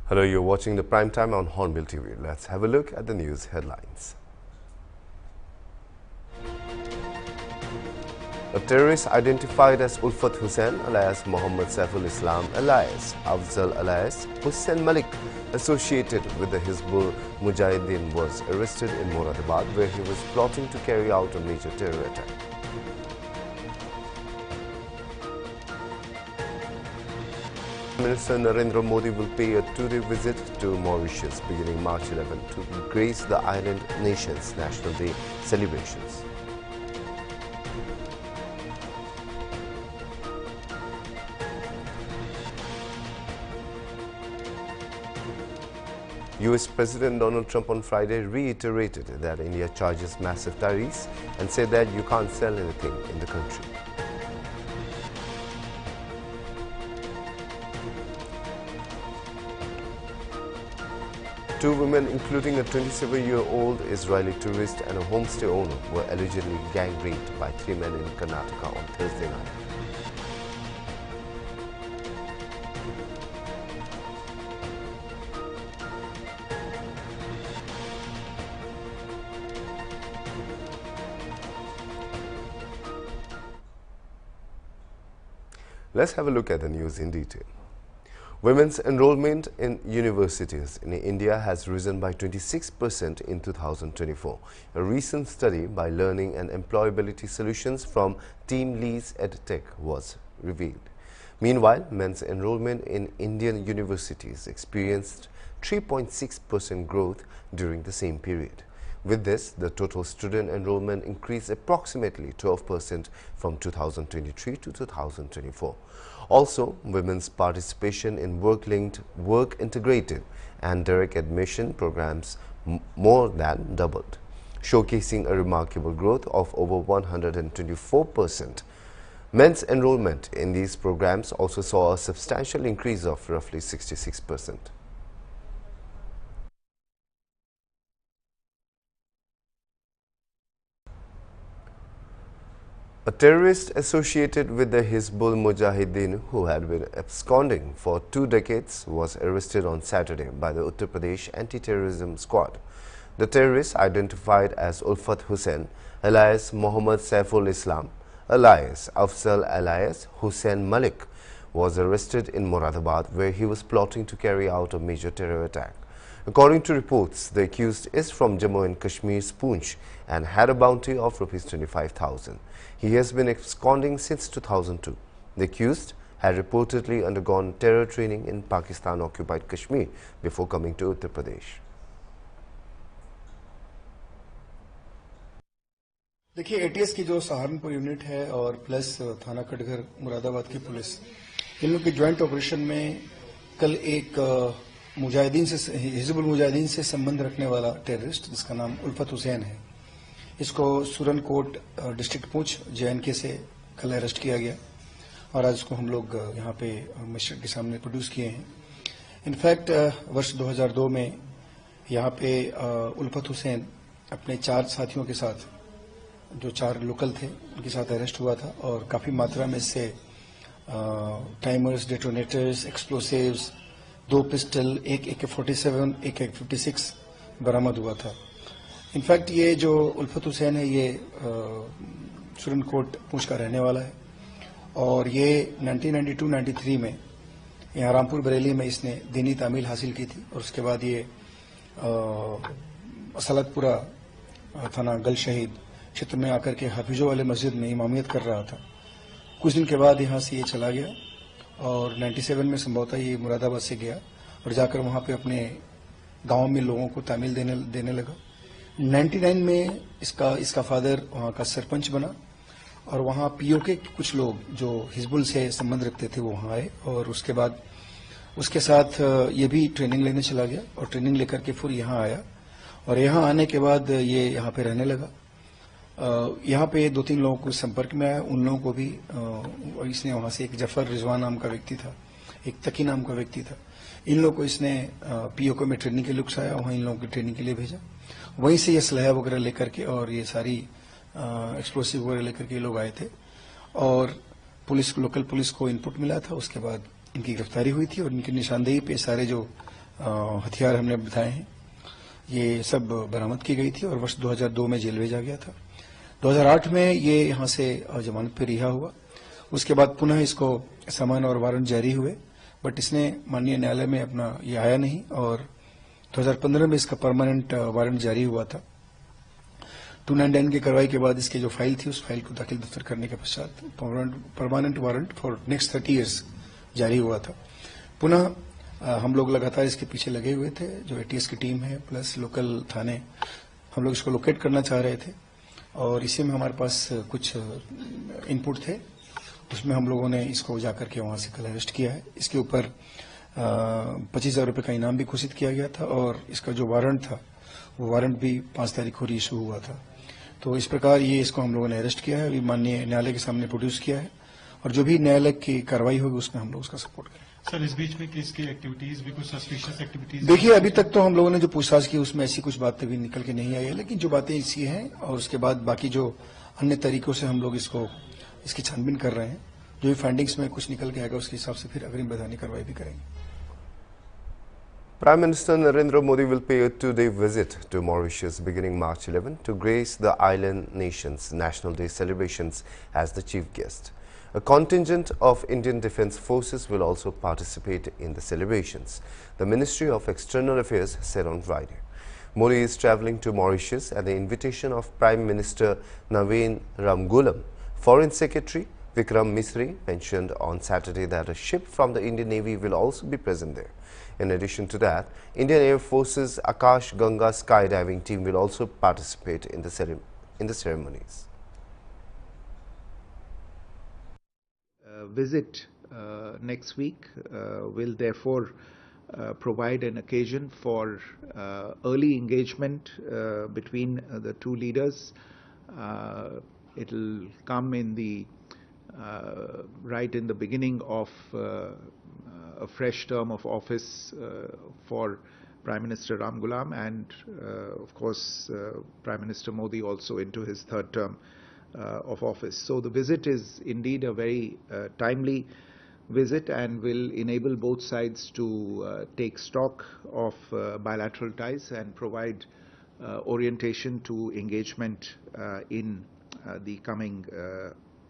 Hello, you're watching the prime time on Hornbilltv. Let's have a look at the news headlines. A terrorist identified as Ulfat Hussain alias Mohammed Saiful Islam alias Afzal alias Hussain Malik, associated with the Hizbul Mujahideen, was arrested in Moradabad, where he was plotting to carry out a major terror attack. Prime Minister Narendra Modi will pay a two-day visit to Mauritius beginning March 11 to grace the island nation's National Day celebrations. US President Donald Trump on Friday reiterated that India charges massive tariffs and said that you can't sell anything in the country. Two women, including a 27-year-old Israeli tourist and a homestay owner, were allegedly gang raped by three men in Karnataka on Thursday night. Let's have a look at the news in detail. Women's enrollment in universities in India has risen by 26% in 2024. A recent study by Learning and Employability Solutions from Team Lee's EdTech was revealed. Meanwhile, men's enrollment in Indian universities experienced 3.6% growth during the same period. With this, the total student enrollment increased approximately 12% from 2023 to 2024. Also, women's participation in work-linked, work-integrated and direct admission programs more than doubled, showcasing a remarkable growth of over 124%. Men's enrollment in these programs also saw a substantial increase of roughly 66%. A terrorist associated with the Hizbul Mujahideen, who had been absconding for 2 decades, was arrested on Saturday by the Uttar Pradesh Anti-Terrorism Squad. The terrorist, identified as Ulfat Hussain alias Mohammed Saiful Islam alias Afzal alias Hussain Malik, was arrested in Moradabad, where he was plotting to carry out a major terror attack. According to reports, the accused is from Jammu and Kashmir's Poonch and had a bounty of Rs 25,000. He has been absconding since 2002. The accused had reportedly undergone terror training in Pakistan-occupied Kashmir before coming to Uttar Pradesh. देखिए, ATS की जो Saharanpur unit है और plus थाना कटघर मुरादाबाद की police, इन लोग के joint operation में कल एक मुजाहिदीन से हिजबुल मुजाहिदीन से संबंध रखने वाला टेररिस्ट जिसका नाम उल्फत हुसैन है, इसको सुरनकोट डिस्ट्रिक्ट पूंछ जेएनके से कल अरेस्ट किया गया और आज इसको हम लोग यहाँ पे मजिस्ट्रेट के सामने प्रोड्यूस किए हैं। इनफैक्ट वर्ष 2002 में यहाँ पे उल्फत हुसैन अपने 4 साथियों के साथ, जो 4 लोकल थे, उनके साथ अरेस्ट हुआ था और काफी मात्रा में इससे टाइमर्स, डेटोनेटर्स, एक्सप्लोसिव्स, 2 पिस्टल, एक AK-47, एक AK-56 बरामद हुआ था। इनफैक्ट ये जो उल्फत हुसैन है, ये सुरनकोट पूंछ का रहने वाला है और ये 1992-93 में यहाँ रामपुर बरेली में इसने दीनी तामील हासिल की थी और उसके बाद ये असलतपुरा थाना गल शहीद क्षेत्र में आकर के हाफिजों वाले मस्जिद में इमामियत कर रहा था। कुछ दिन के बाद यहाँ से ये चला गया और 97 में संभवतः ये मुरादाबाद से गया और जाकर वहाँ पे अपने गांव में लोगों को तामील देने लगा। 99 में इसका फादर वहाँ का सरपंच बना और वहाँ पीओके के कुछ लोग जो हिजबुल से संबंध रखते थे वो वहाँ आए और उसके बाद उसके साथ ये भी ट्रेनिंग लेने चला गया और ट्रेनिंग लेकर के फिर यहाँ आया और यहाँ आने के बाद ये यहाँ पे रहने लगा। यहाँ पे 2-3 लोगों को संपर्क में आया, उन लोगों को भी इसने वहाँ से एक जफर रिजवान नाम का व्यक्ति था, एक तकी नाम का व्यक्ति था, इन लोगों को इसने पीओके में ट्रेनिंग के लिए उकसाया, वहाँ इन लोगों की ट्रेनिंग के लिए भेजा। वहीं से ये सलाह वगैरह लेकर के और ये सारी एक्सप्लोसिव वगैरह लेकर के लोग आए थे और लोकल पुलिस को इनपुट मिला था। उसके बाद इनकी गिरफ्तारी हुई थी और इनकी निशानदेही पे सारे जो हथियार हमने बताए हैं, ये सब बरामद की गई थी और वर्ष 2002 में जेल भेजा गया था। 2008 में ये यहाँ से जमानत पर रिहा हुआ। उसके बाद पुनः इसको समन और वारंट जारी हुए, बट इसने माननीय न्यायालय में अपना ये आया नहीं और 2015 में इसका परमानेंट वारंट जारी हुआ था। 299 की कार्रवाई के बाद इसकी जो फाइल थी उस फाइल को दाखिल दफ्तर करने के पश्चात permanent warrant for next 30 years जारी हुआ था। पुनः हम लोग लगातार इसके पीछे लगे हुए थे, जो एटीएस की टीम है प्लस लोकल थाने, हम लोग इसको लोकेट करना चाह रहे थे और इसी में हमारे पास कुछ इनपुट थे, उसमें हम लोगों ने इसको जाकर के वहां से कल अरेस्ट किया है। इसके ऊपर 25,000 रुपये का इनाम भी घोषित किया गया था और इसका जो वारंट था वो वारंट भी 5 तारीख को रीइशू हुआ था। तो इस प्रकार ये इसको हम लोगों ने अरेस्ट किया है, अभी माननीय न्यायालय के सामने प्रोड्यूस किया है और जो भी न्यायालय की कार्रवाई होगी उसमें हम लोग उसका सपोर्ट करेंगे। सर, इस बीच में किसकी एक्टिविटीज भी, कुछ सस्पिशियस एक्टिविटीज? देखिए, अभी तक तो हम लोगों ने जो पूछताछ की उसमें ऐसी कुछ बातें भी निकल के नहीं आई है, लेकिन जो बातें इसी हैं और उसके बाद बाकी जो अन्य तरीकों से हम लोग इसकी छानबीन कर रहे हैं। जो भी फाइंडिंग्स में कुछ निकल के आएगा उसके हिसाब से फिर अग्रिम वैधानिक कार्रवाई भी करेंगे। Prime Minister Narendra Modi will pay a 2-day visit to Mauritius beginning March 11 to grace the island nation's National Day celebrations as the chief guest. A contingent of Indian Defence Forces will also participate in the celebrations, the Ministry of External Affairs said on Friday. Modi is travelling to Mauritius at the invitation of Prime Minister Naveen Ramgoolam. Foreign Secretary Vikram Misri mentioned on Saturday that a ship from the Indian Navy will also be present there. In addition to that, Indian Air Force's Akash Ganga skydiving team will also participate in the ceremonies. Visit next week will therefore provide an occasion for early engagement between the two leaders. It will come in the right in the beginning of a fresh term of office for Prime Minister Ramgoolam and of course Prime Minister Modi also into his third term of office. So the visit is indeed a very timely visit and will enable both sides to take stock of bilateral ties and provide orientation to engagement in the coming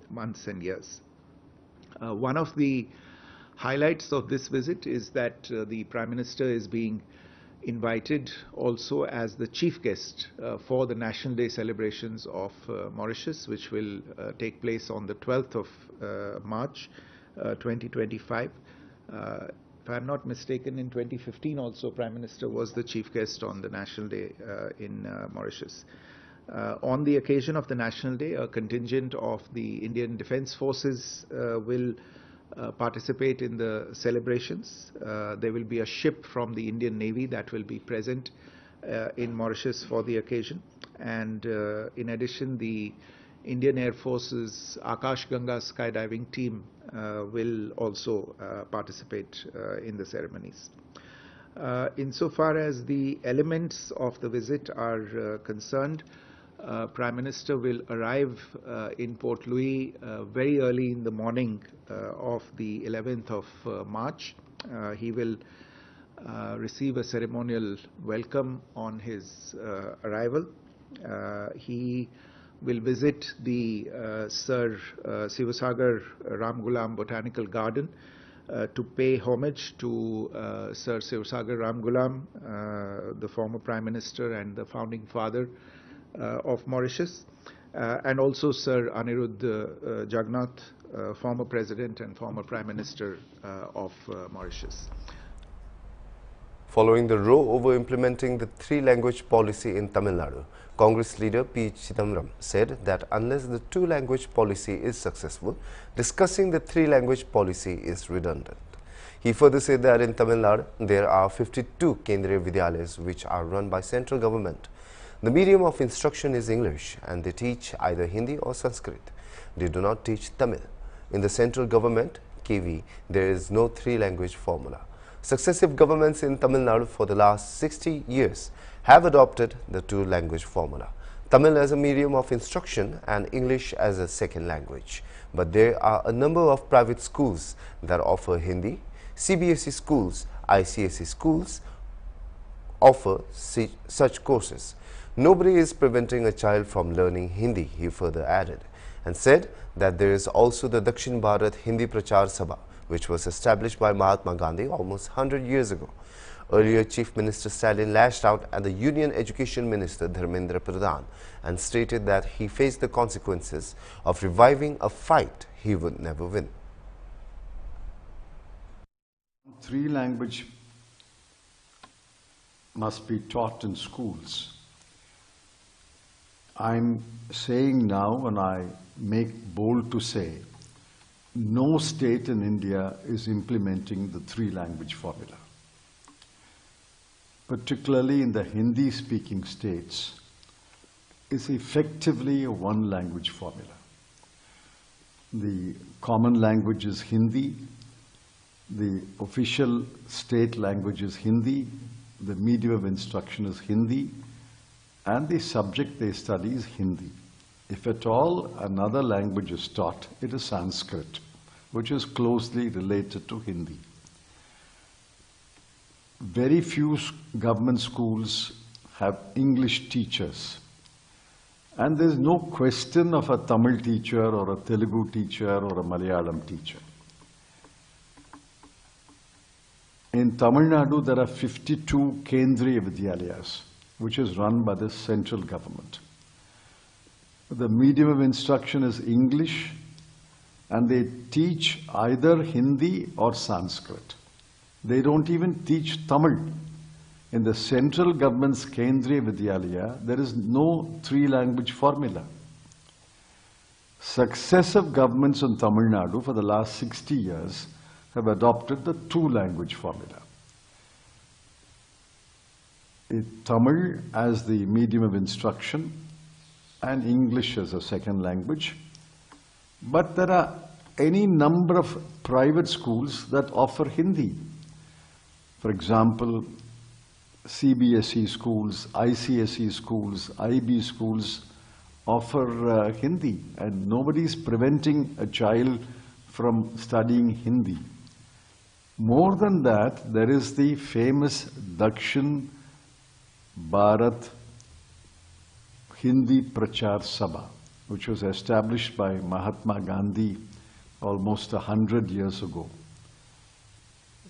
months and years. One of the highlights of this visit is that the Prime Minister is being invited also as the chief guest for the National Day celebrations of Mauritius, which will take place on the 12th of March 2025. If I'm not mistaken, in 2015 also Prime Minister was the chief guest on the National Day in Mauritius. On the occasion of the National Day, a contingent of the Indian Defence Forces will participate in the celebrations. There will be a ship from the Indian Navy that will be present in Mauritius for the occasion, and in addition the Indian Air Force's Akash Ganga skydiving team will also participate in the ceremonies. Insofar as the elements of the visit are concerned, Prime Minister will arrive in Port Louis very early in the morning of the 11th of March. He will receive a ceremonial welcome on his arrival. He will visit the Sir Sivasagar Ramgoolam Botanical Garden to pay homage to Sir Sivasagar Ramgoolam, the former Prime Minister and the founding father of Mauritius, and also Sir Anirudh Jagannath, former President and former Prime Minister of Mauritius. Following the row over implementing the three-language policy in Tamil Nadu, Congress leader P. Chidambaram said that unless the two-language policy is successful, discussing the three-language policy is redundant. He further said that in Tamil Nadu, there are 52 Kendriya Vidyalayas which are run by central government. The medium of instruction is English and they teach either Hindi or Sanskrit. They do not teach Tamil. In the central government, KV, there is no three-language formula. Successive governments in Tamil Nadu for the last 60 years have adopted the two-language formula, Tamil as a medium of instruction and English as a second language. But there are a number of private schools that offer Hindi, CBSE schools, ICSE schools, offer such courses. Nobody is preventing a child from learning Hindi, he further added, and said that there is also the Dakshin Bharat Hindi Prachar Sabha, which was established by Mahatma Gandhi almost 100 years ago. Earlier, Chief Minister Stalin lashed out at the Union Education Minister Dharmendra Pradhan and stated that he faced the consequences of reviving a fight he would never win. 3 language must be taught in schools. I'm saying now, and I make bold to say, no state in India is implementing the 3 language formula. Particularly in the Hindi-speaking states, is effectively a 1 language formula. The common language is Hindi, the official state language is Hindi, the medium of instruction is Hindi, and the subject they study is Hindi. If at all another language is taught, it is Sanskrit, which is closely related to Hindi. Very few government schools have English teachers. And there's no question of a Tamil teacher or a Telugu teacher or a Malayalam teacher. In Tamil Nadu, there are 52 Kendriya Vidyalayas, which is run by the central government. The medium of instruction is English, and they teach either Hindi or Sanskrit. They don't even teach Tamil. In the central government's Kendriya Vidyalaya, there is no 3 language formula. Successive governments in Tamil Nadu for the last 60 years have adopted the 2 language formula. Tamil as the medium of instruction and English as a second language. But there are any number of private schools that offer Hindi. For example, CBSE schools, ICSE schools, IB schools offer Hindi, and nobody is preventing a child from studying Hindi. More than that, there is the famous Dakshin Bharat Hindi Prachar Sabha, which was established by Mahatma Gandhi almost 100 years ago.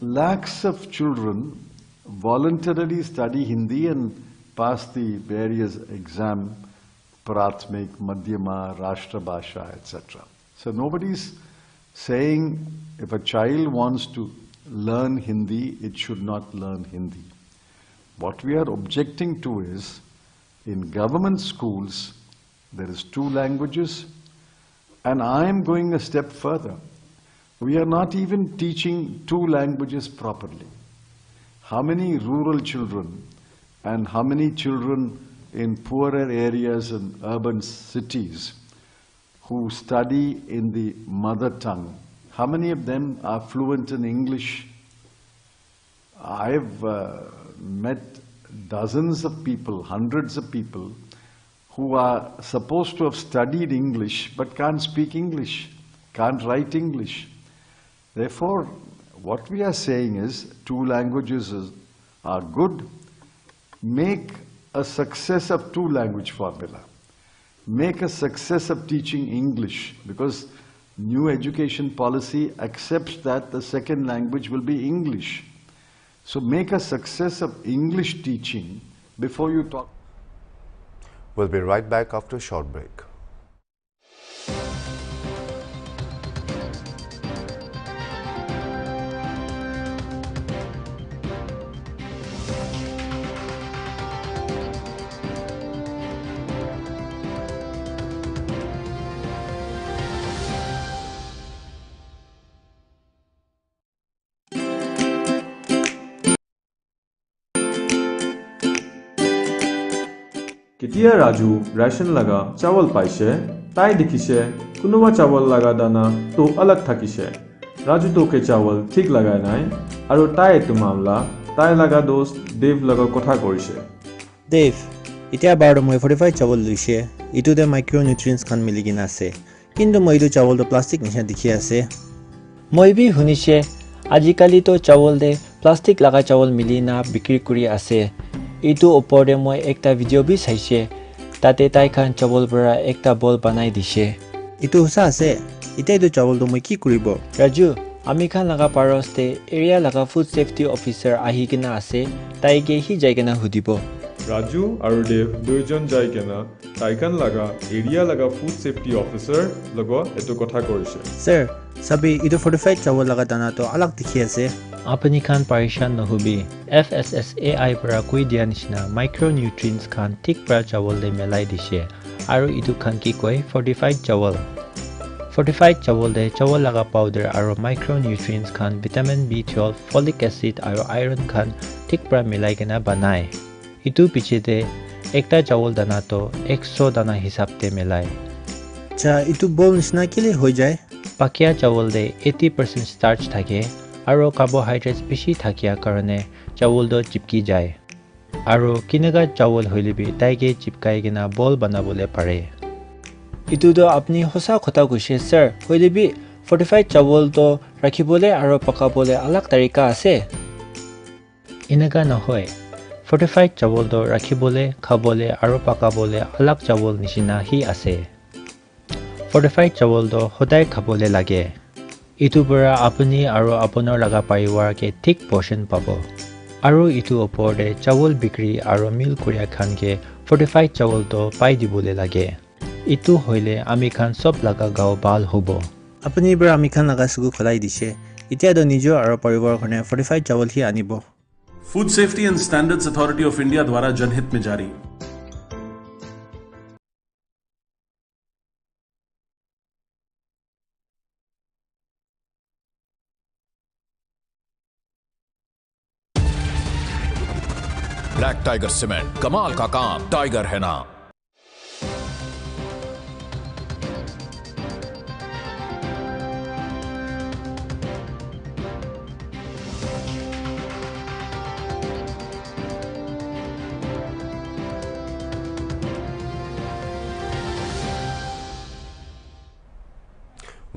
Lakhs of children voluntarily study Hindi and pass the various exams, Prathmik, Madhyama, Rashtra Bhasha, etc. So nobody's saying if a child wants to learn Hindi, it should not learn Hindi. What we are objecting to is, in government schools, there is 2 languages, and I am going a step further. We are not even teaching 2 languages properly. How many rural children and how many children in poorer areas and urban cities who study in the mother tongue, how many of them are fluent in English? I've met dozens of people, hundreds of people who are supposed to have studied English but can't speak English, can't write English. Therefore, what we are saying is 2 languages are good. Make a success of 2 language formula. Make a success of teaching English, because new education policy accepts that the second language will be English. So make a success of English teaching before you talk. We'll be right back after a short break. কেতিয়া Raju ration লাগা চাवल পাইছে তাই দেখিছে কোনোবা চাवल লাগা দানা তো अलग থাকিছে রাজু তোকে চাवल ঠিক লাগায় নাই আৰু তাই এটো মামলা তাই লাগা দোস্ত দেৱ লগৰ কথা কৰিছে দেৱ এতিয়া বাৰু মই Fortified চাवল লৈছে ইটোতে মাইক্ৰো নিউট্ৰিয়েন্টছ খান মিলি কিনা আছে কিন্তু মই ইটো চাवलটো প্লাষ্টিক নিচিনা দেখি আছে মই বি শুনিছে আজিকালি তো চাवल দে প্লাষ্টিক লাগা চাवल মিলি না বিক্ৰী কৰি আছে इटु ओपरे মই একটা ভিডিও বি চাইছে তাতে তাই খান চাবল পৰা একটা বল বানাই দিছে ইটো সঁচা আছে এতিয়া এইটো চাউলটো মই কি কৰিব ৰাজু আমি খান লগা পাৰস্তে এৰিয়া লগা ফুড সেফটি অফিচাৰ আহি কিনা আছে তাইকে হি যাই কিনা সুধিব ৰাজু আৰু দেৱ দুইজন যাই কিনা তাইকান লগা এৰিয়া লগা ফুড সেফটি অফিচাৰ লগত এটো কথা কৰিছে স্যাৰ সবে ইটো ফৰ্টিফাইড চাউল লগা দানাটো আলাগ দেখি আছে আপুনি খান পাৰেশান নহবি FSSAI পৰা কৈ দিয়া নিচিনা মাইক্ৰনিউট্ৰিয়েন্টছ খান ঠিক পৰা চাউললে মেলাই দিছে আৰু ইটো খান কি কয় ফৰ্টিফাইড চাউল Fortified চাউল দে চাউল লগা পাউডাৰ আৰু মাইক্ৰনিউট্ৰিয়েন্টছ খান ভিটামিন B12 ফলিক এসিড আৰু আইৰন খান ঠিক পৰা মিলাই কিনা বনায় ইটো পিছতে একটা চাউল দানাটো 100 দানা হিচাপতে মিলাই আচ্ছা ইটো বল নিচিনা কেলে হৈ যায় পাকিয়া চাউল দে 80% স্টাৰ্চ থাকে আৰু কাৰ্বোহাইড্ৰেটছ বেছি থাকিয়া কাৰণে চাউলটো চিপকি যায় আৰু কিনেগা চাউল হইলিবি তাইকে চিপকাই কিনা বল বনাবলে পাৰে ইটোতো আপুনি সঁচা কথা কৈছে স্যাৰ হইলিবি ফৰ্টিফাইড চাউলটো ৰাখিবলে আৰু পকাবলে আলাগ তৰিকা আছে এনেকা নহয় ফৰ্টিফাইড চাউলটো ৰাখিবলে খাবলে আৰু পকাবলে আলাগ চাউল নিচিনা হি আছে ফৰ্টিফাইড চাউলটো সদায় খাবলে লাগে ইটো পৰা আপুনি আৰু আপোনাৰ লগা পৰিবাৰকে ঠিক পোষণ পাব আৰু ইটো ওপৰতে চাউল বিক্ৰী আৰু মিল কৰিয়া খানকে ফৰ্টিফাইড চাউলটো পাই দিবলে লাগে ইটো হইলে আমি খান সব লগা গাঁও ভাল হ'ব আপুনি এবাৰ আমি খান লগা সুগু খলাই দিছে এতিয়াতো নিজৰ আৰু পৰিবাৰখনে ফৰ্টিফাইড চাউল হি আনিব food safety and standards authority of India द्वारा जनहित में जारी ब्लैक टाइगर सीमेंट कमाल का काम टाइगर है ना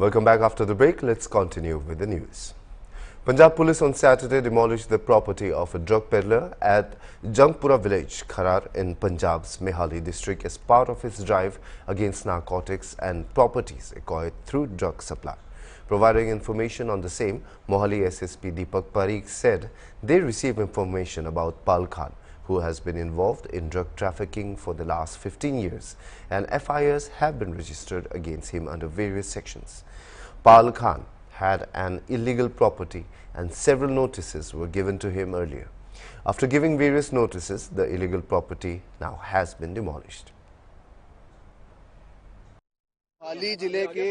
Welcome back after the break. Let's continue with the news. Punjab police on Saturday demolished the property of a drug peddler at Jangpura village, Kharar in Punjab's Mehali district as part of its drive against narcotics and properties acquired through drug supply. Providing information on the same, Mohali SSP Deepak Parikh said they received information about Pal Khan, who has been involved in drug trafficking for the last 15 years, and FIRs have been registered against him under various sections. Pal Khan had an illegal property and several notices were given to him earlier. After giving various notices, the illegal property now has been demolished. हाली जिले के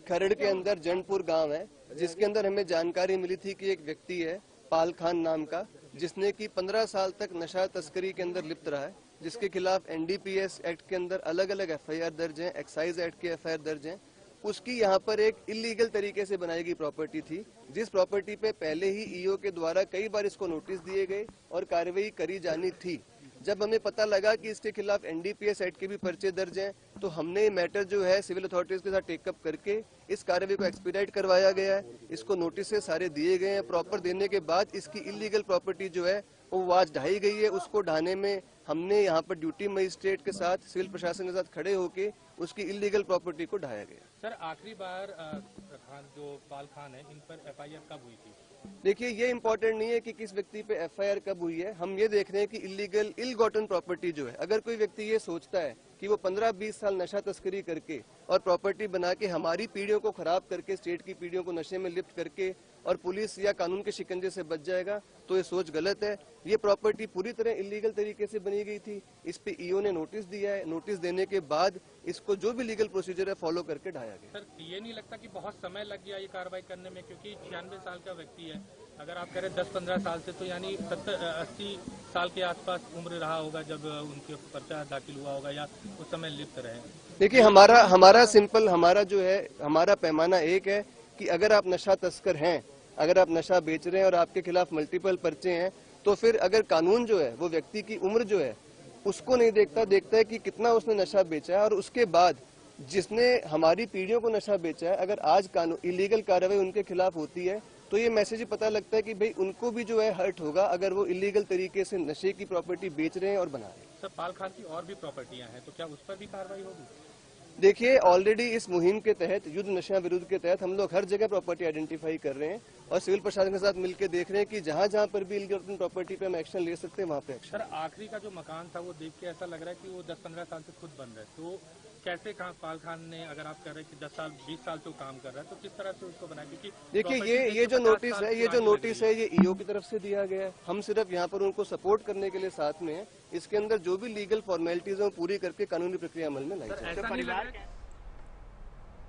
खरड़ के अंदर जनपुर गांव है, जिसके अंदर हमें जानकारी मिली थी कि एक व्यक्ति है पाल खान नाम का, जिसने कि 15 साल तक नशा तस्करी के अंदर लिप्त रहा है, जिसके खिलाफ NDPS एक्ट के अंदर अलग अलग FIR दर्ज हैं, एक्साइज एक्ट के FIR दर्ज हैं। उसकी यहाँ पर एक इलीगल तरीके से बनाई गई प्रॉपर्टी थी, जिस प्रॉपर्टी पे पहले ही EO के द्वारा कई बार इसको नोटिस दिए गए और कार्रवाई करी जानी थी। जब हमें पता लगा कि इसके खिलाफ NDPS एक्ट के भी पर्चे दर्ज हैं, तो हमने ये मैटर जो है सिविल अथॉरिटीज के साथ टेकअप करके इस कार्रवाई को एक्सपीडाइट करवाया गया है। इसको नोटिस सारे दिए गए हैं, प्रॉपर देने के बाद इसकी इलीगल प्रॉपर्टी जो है वो आज ढाई गई है। उसको ढाने में हमने यहाँ पर ड्यूटी मजिस्ट्रेट के साथ सिविल प्रशासन के साथ खड़े होके उसकी इलीगल प्रॉपर्टी को ढाया गया। सर आखिरी बार जो पाल खान है इन पर FIR कब हुई थी? देखिए ये इम्पोर्टेंट नहीं है कि किस व्यक्ति पे FIR कब हुई है, हम ये देख रहे हैं कि इलीगल इल गॉटन प्रॉपर्टी जो है, अगर कोई व्यक्ति ये सोचता है कि वो 15-20 साल नशा तस्करी करके और प्रॉपर्टी बना के हमारी पीढ़ियों को खराब करके, स्टेट की पीढ़ियों को नशे में लिप्त करके और पुलिस या कानून के शिकंजे से बच जाएगा, तो ये सोच गलत है। ये प्रॉपर्टी पूरी तरह इलीगल तरीके से बनी गई थी, इस पे EO ने नोटिस दिया है, नोटिस देने के बाद इसको जो भी लीगल प्रोसीजर है फॉलो करके ढाया गया। सर ये नहीं लगता कि बहुत समय लग गया ये कार्रवाई करने में, क्योंकि 96 साल का व्यक्ति है, अगर आप कह रहे 10-15 साल से, तो यानी 70-80 साल के आसपास उम्र रहा होगा जब उनके पर्चा दाखिल हुआ होगा या उस समय लिप्त रहे। देखिए हमारा सिंपल हमारा जो है हमारा पैमाना एक है कि अगर आप नशा तस्कर हैं, अगर आप नशा बेच रहे हैं और आपके खिलाफ मल्टीपल पर्चे हैं, तो फिर अगर कानून जो है वो व्यक्ति की उम्र जो है उसको नहीं देखता है कि कितना उसने नशा बेचा है, और उसके बाद जिसने हमारी पीढ़ियों को नशा बेचा है, अगर आज कानून इलीगल कार्रवाई उनके खिलाफ होती है तो ये मैसेज पता लगता है कि भाई उनको भी जो है हर्ट होगा अगर वो इलीगल तरीके से नशे की प्रॉपर्टी बेच रहे हैं और बना रहे हैं। सर, पाल खान की और भी प्रॉपर्टियां हैं, तो क्या उस पर भी कार्रवाई होगी? देखिए, ऑलरेडी इस मुहिम के तहत, युद्ध नशा विरुद्ध के तहत, हम लोग हर जगह प्रॉपर्टी आइडेंटिफाई कर रहे हैं और सिविल प्रशासन के साथ मिलकर देख रहे हैं कि जहां जहां पर भी इलीगल प्रॉपर्टी पे हम एक्शन ले सकते हैं वहां पे एक्शन। सर, आखिरी का जो मकान था वो देख के ऐसा लग रहा है कि वो 10-15 साल से खुद बन रहा है, तो कैसे पाल खान ने, अगर आप कह रहे हैं कि 10 साल 20 साल से काम कर रहा है, तो किस तरह से उसको बनाया? क्योंकि देखिए, ये जो नोटिस है ये ईओ की तरफ से दिया गया है। हम सिर्फ यहाँ पर उनको सपोर्ट करने के लिए साथ में हैं। इसके अंदर जो भी लीगल फॉर्मेलिटीज है पूरी करके कानूनी प्रक्रिया अमल में लाई जाए।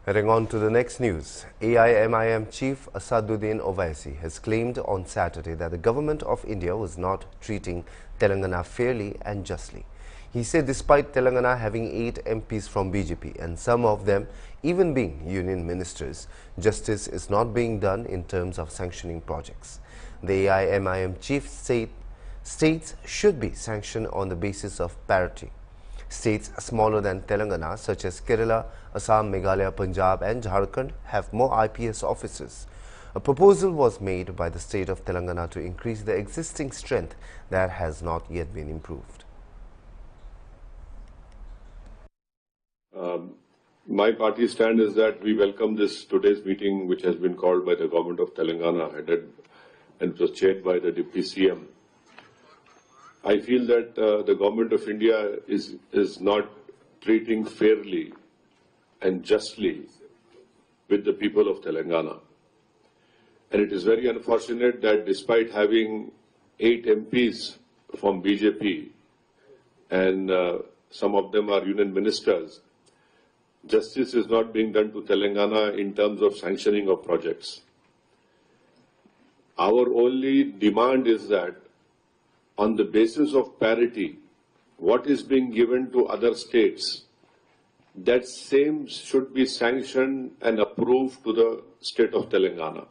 Heading on to the next news, AIMIM Chief Asaduddin Owaisi has claimed on Saturday that the government of India was not treating Telangana fairly and justly. He said despite Telangana having 8 MPs from BJP and some of them even being union ministers, justice is not being done in terms of sanctioning projects. The AIMIM chief states should be sanctioned on the basis of parity. States smaller than Telangana such as Kerala, Assam, Meghalaya, Punjab and Jharkhand have more IPS officers. A proposal was made by the state of Telangana to increase the existing strength that has not yet been improved. My party stand is that we welcome today's meeting, which has been called by the government of Telangana, headed and was chaired by the Deputy CM. I feel that the government of India is not treating fairly and justly with the people of Telangana. And it is very unfortunate that despite having 8 MPs from BJP and some of them are union ministers, justice is not being done to Telangana in terms of sanctioning of projects. Our only demand is that on the basis of parity, what is being given to other states, that same should be sanctioned and approved to the state of Telangana.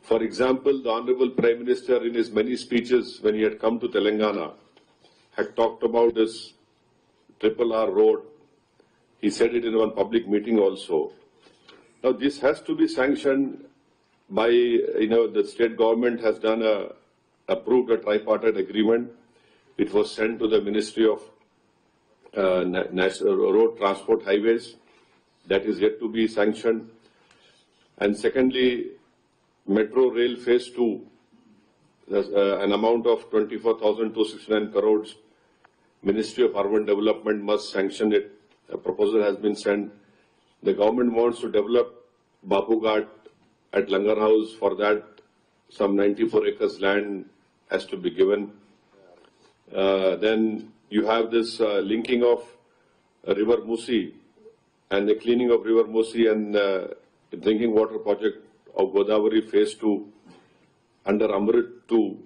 For example, the Honorable Prime Minister in his many speeches when he had come to Telangana had talked about this RRR road. He said it in one public meeting also. Now this has to be sanctioned by, the state government has approved a tripartite agreement. It was sent to the Ministry of National Road Transport Highways. That is yet to be sanctioned. And secondly, Metro Rail Phase 2, an amount of 24,269 crores. Ministry of Urban Development must sanction it. A proposal has been sent. The government wants to develop Bapu Ghat at Langar House. For that, some 94 acres land has to be given. Then you have this linking of River Musi and the cleaning of River Musi and drinking water project of Godavari Phase 2 under Amrit 2.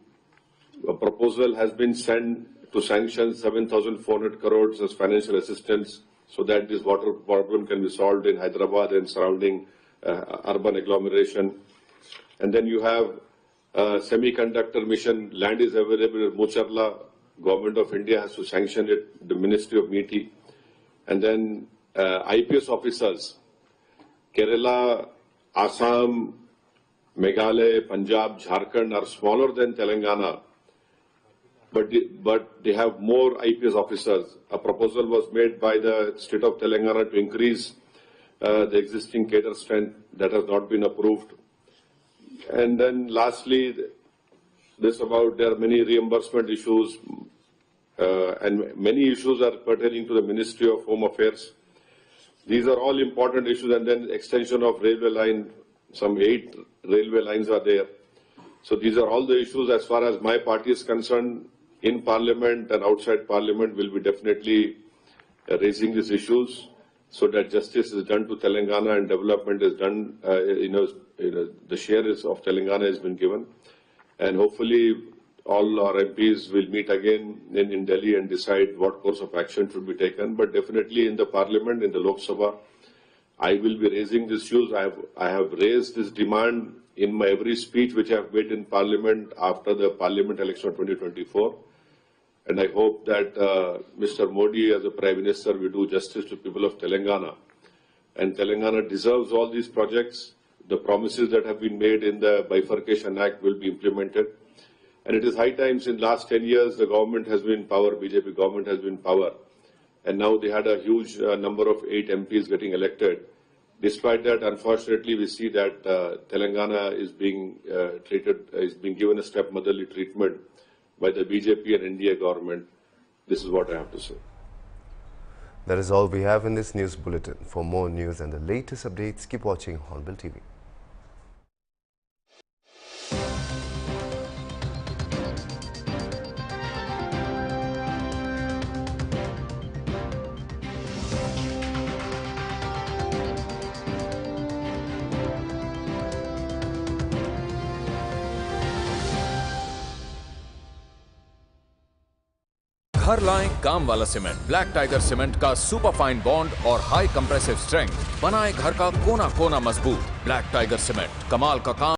A proposal has been sent to sanction 7,400 crores as financial assistance so that this water problem can be solved in Hyderabad and surrounding urban agglomeration. And then you have semiconductor mission, land is available in Mucharla, Government of India has to sanction it, the Ministry of MITI. And then IPS officers, Kerala, Assam, Meghalaya, Punjab, Jharkhand are smaller than Telangana, but they have more IPS officers. A proposal was made by the state of Telangana to increase the existing cadre strength. That has not been approved. And then lastly, there are many reimbursement issues and many issues are pertaining to the Ministry of Home Affairs. These are all important issues, and then extension of railway line, some 8 railway lines are there. So these are all the issues as far as my party is concerned. In Parliament and outside Parliament will be definitely raising these issues so that justice is done to Telangana and development is done, the share of Telangana has been given. And hopefully all our MPs will meet again in Delhi and decide what course of action should be taken. But definitely in the Parliament, in the Lok Sabha, I will be raising these issues. I have raised this demand in my every speech which I have made in Parliament after the Parliament election of 2024. And I hope that Mr. Modi as a Prime Minister will do justice to people of Telangana. And Telangana deserves all these projects. the promises that have been made in the Bifurcation Act will be implemented. And it is high time. In last 10 years, the government has been in power, BJP government has been in power. And now they had a huge number of 8 MPs getting elected. Despite that, unfortunately, we see that Telangana is being given a stepmotherly treatment by the BJP and NDA government. This is what I have to say. That is all we have in this news bulletin. For more news and the latest updates, keep watching Hornbill TV. घर लाएं काम वाला cement. Black tiger cement का super fine bond और high compressive strength बनाए घर का कोना कोना मजबूत। ब्लैक टाइगर सीमेंट, कमाल का काम।